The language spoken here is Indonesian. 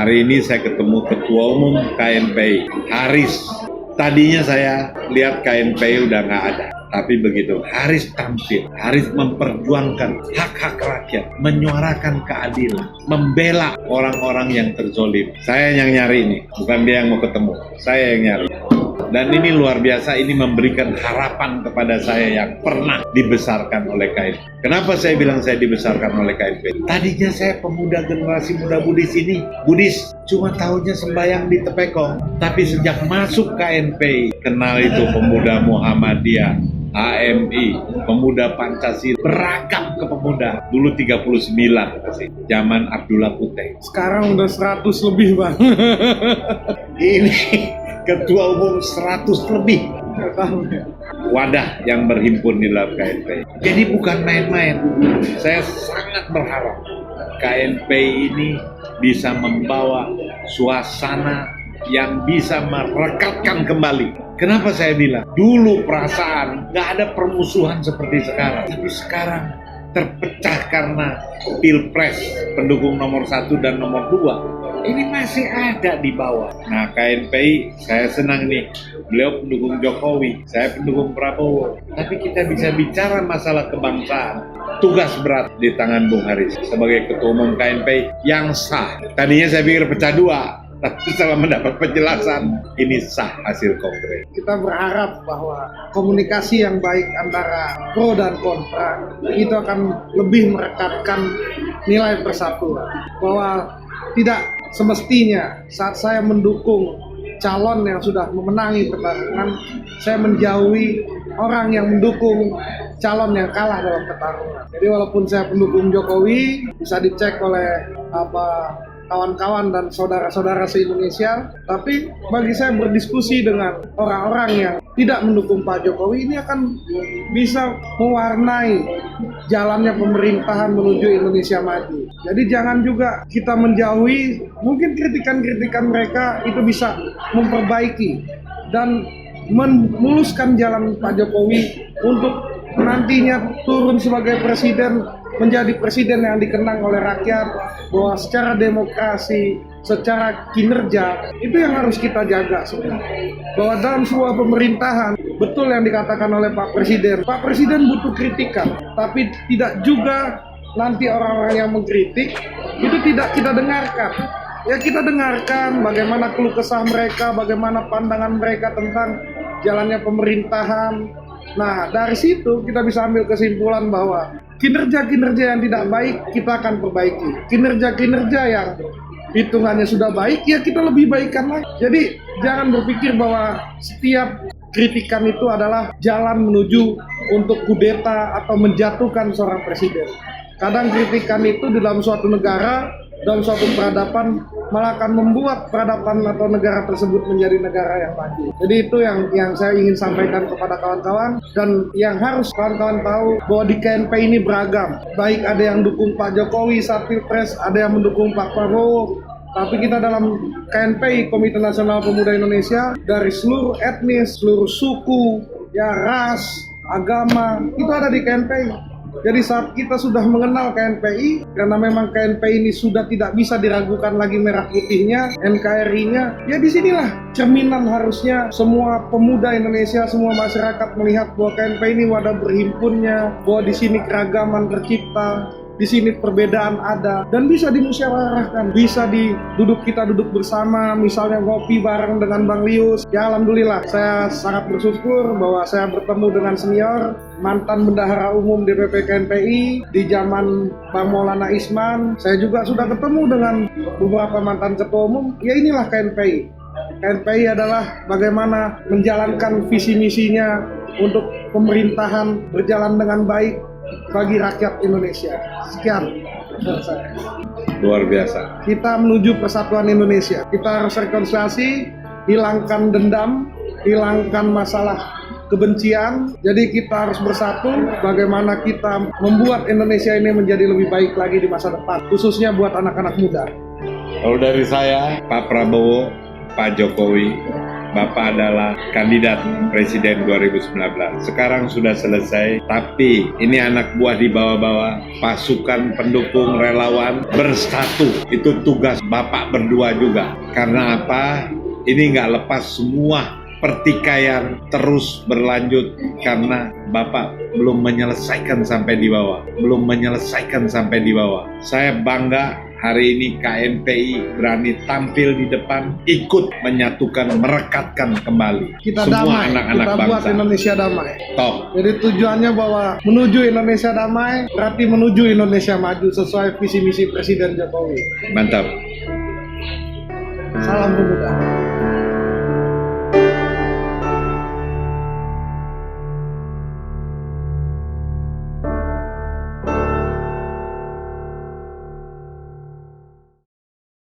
Hari ini saya ketemu Ketua Umum KNPI, Haris. Tadinya saya lihat KNPI udah nggak ada. Tapi begitu Haris tampil, Haris memperjuangkan hak-hak rakyat, menyuarakan keadilan, membela orang-orang yang terzolim. Saya yang nyari ini, bukan dia yang mau ketemu, saya yang nyari. Dan ini luar biasa, ini memberikan harapan kepada saya yang pernah dibesarkan oleh KNPI. Kenapa saya bilang saya dibesarkan oleh KNPI? Tadinya saya pemuda generasi muda Buddhis ini, Buddhis cuma tahunya sembahyang di Tepekong. Tapi sejak masuk KNPI, kenal itu pemuda Muhammadiyah, HMI, pemuda Pancasila, beragam ke pemuda. Dulu 39 kasih, zaman Abdullah Putih. Sekarang udah 100 lebih, Bang. Ini Ketua Umum 100 lebih wadah yang berhimpun di dalam KNPI. Jadi bukan main-main. Saya sangat berharap KNPI ini bisa membawa suasana yang bisa merekatkan kembali. Kenapa saya bilang? Dulu perasaan nggak ada permusuhan seperti sekarang. Tapi sekarang terpecah karena Pilpres, pendukung nomor 1 dan nomor 2. Ini masih ada di bawah. Nah, KNPI, saya senang nih. Beliau pendukung Jokowi, saya pendukung Prabowo. Tapi kita bisa bicara masalah kebangsaan. Tugas berat di tangan Bung Haris sebagai Ketua Umum KNPI yang sah. Tadinya saya pikir pecah dua, tapi setelah mendapat penjelasan, ini sah hasil kongres. Kita berharap bahwa komunikasi yang baik antara pro dan kontra itu akan lebih merekatkan nilai persatuan. Bahwa tidak semestinya saat saya mendukung calon yang sudah memenangi pertarungan, saya menjauhi orang yang mendukung calon yang kalah dalam pertarungan. Jadi walaupun saya pendukung Jokowi, bisa dicek oleh kawan-kawan dan saudara-saudara se-Indonesia, tapi bagi saya berdiskusi dengan orang-orang yang tidak mendukung Pak Jokowi ini akan bisa mewarnai jalannya pemerintahan menuju Indonesia maju. Jadi jangan juga kita menjauhi, mungkin kritikan-kritikan mereka itu bisa memperbaiki dan memuluskan jalan Pak Jokowi untuk nantinya turun sebagai presiden, menjadi presiden yang dikenang oleh rakyat, bahwa secara demokrasi, secara kinerja, itu yang harus kita jaga sebenarnya. Bahwa dalam sebuah pemerintahan, betul yang dikatakan oleh Pak Presiden butuh kritikan, tapi tidak juga nanti orang-orang yang mengkritik, itu tidak kita dengarkan. Ya kita dengarkan bagaimana keluh kesah mereka, bagaimana pandangan mereka tentang jalannya pemerintahan. Nah, dari situ kita bisa ambil kesimpulan bahwa kinerja-kinerja yang tidak baik kita akan perbaiki. Kinerja-kinerja yang hitungannya sudah baik, ya kita lebih baikkan lagi. Jadi jangan berpikir bahwa setiap kritikan itu adalah jalan menuju untuk kudeta atau menjatuhkan seorang presiden. Kadang kritikan itu di dalam suatu negara, dalam suatu peradaban, malah akan membuat peradaban atau negara tersebut menjadi negara yang maju. Jadi itu yang saya ingin sampaikan kepada kawan-kawan, dan yang harus kawan-kawan tahu bahwa di KNPI ini beragam. Baik ada yang dukung Pak Jokowi saat Pilpres, ada yang mendukung Pak Prabowo. Tapi kita dalam KNPI, Komite Nasional Pemuda Indonesia, dari seluruh etnis, seluruh suku, ya ras, agama, itu ada di KNPI. Jadi saat kita sudah mengenal KNPI, karena memang KNPI ini sudah tidak bisa diragukan lagi merah putihnya, NKRI-nya, ya disinilah cerminan harusnya semua pemuda Indonesia, semua masyarakat melihat bahwa KNPI ini wadah berhimpunnya, bahwa di sini keragaman tercipta, di sini perbedaan ada, dan bisa dimusyawarahkan, bisa kita duduk bersama, misalnya ngopi bareng dengan Bang Lius. Ya alhamdulillah, saya sangat bersyukur bahwa saya bertemu dengan senior, mantan bendahara umum DPP KNPI di zaman Bang Maulana Isman. Saya juga sudah ketemu dengan beberapa mantan ketua umum. Ya inilah KNPI. KNPI adalah bagaimana menjalankan visi misinya untuk pemerintahan berjalan dengan baik bagi rakyat Indonesia. Sekian. Luar biasa. Kita menuju persatuan Indonesia. Kita harus rekonsiliasi, hilangkan dendam, hilangkan masalah kebencian. Jadi kita harus bersatu bagaimana kita membuat Indonesia ini menjadi lebih baik lagi di masa depan, khususnya buat anak-anak muda. Kalau dari saya, Pak Prabowo, Pak Jokowi, Bapak adalah kandidat Presiden 2019. Sekarang sudah selesai, tapi ini anak buah di bawah-bawah, pasukan pendukung relawan bersatu. Itu tugas Bapak berdua juga. Karena apa? Ini nggak lepas semua pertikaian terus berlanjut karena Bapak belum menyelesaikan sampai di bawah. Saya bangga hari ini KMPI berani tampil di depan, ikut menyatukan, merekatkan kembali Kita semua damai, anak-anak kita bangsa. buat Indonesia damai. Top. Jadi tujuannya bahwa menuju Indonesia damai berarti menuju Indonesia maju sesuai visi misi Presiden Jokowi. Mantap. Salam pemuda.